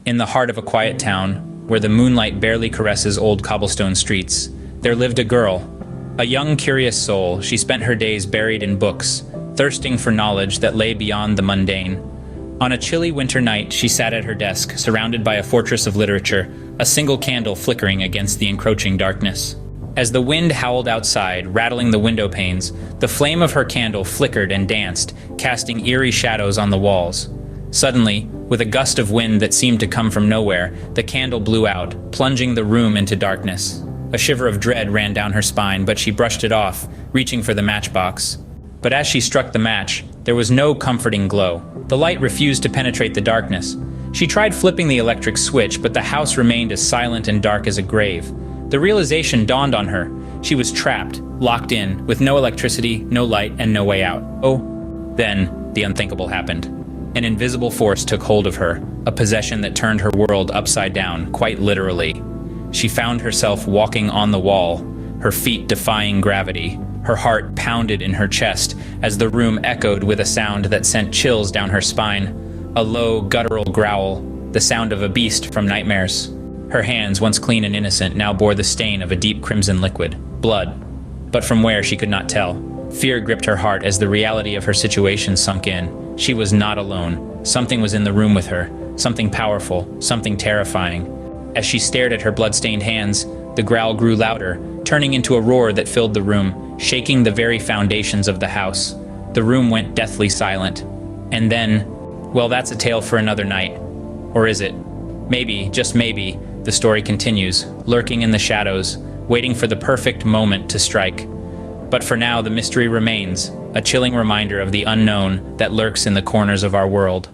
In the heart of a quiet town, where the moonlight barely caresses old cobblestone streets, there lived a girl. A young, curious soul. She spent her days buried in books, thirsting for knowledge that lay beyond the mundane. On a chilly winter night, she sat at her desk, surrounded by a fortress of literature, a single candle flickering against the encroaching darkness. As the wind howled outside, rattling the window panes, the flame of her candle flickered and danced, casting eerie shadows on the walls. Suddenly, with a gust of wind that seemed to come from nowhere, the candle blew out, plunging the room into darkness. A shiver of dread ran down her spine, but she brushed it off, reaching for the matchbox. But as she struck the match, there was no comforting glow. The light refused to penetrate the darkness. She tried flipping the electric switch, but the house remained as silent and dark as a grave. The realization dawned on her. She was trapped, locked in, with no electricity, no light, and no way out. Then, the unthinkable happened. An invisible force took hold of her, a possession that turned her world upside down, quite literally. She found herself walking on the wall, her feet defying gravity. Her heart pounded in her chest as the room echoed with a sound that sent chills down her spine. A low, guttural growl, the sound of a beast from nightmares. Her hands, once clean and innocent, now bore the stain of a deep crimson liquid, blood. But from where she could not tell. Fear gripped her heart as the reality of her situation sunk in. She was not alone. Something was in the room with her, something powerful, something terrifying. As she stared at her blood-stained hands, the growl grew louder, turning into a roar that filled the room, shaking the very foundations of the house. The room went deathly silent. And then, well, that's a tale for another night. Or is it? Maybe, just maybe, the story continues, lurking in the shadows, waiting for the perfect moment to strike. But for now, the mystery remains, a chilling reminder of the unknown that lurks in the corners of our world.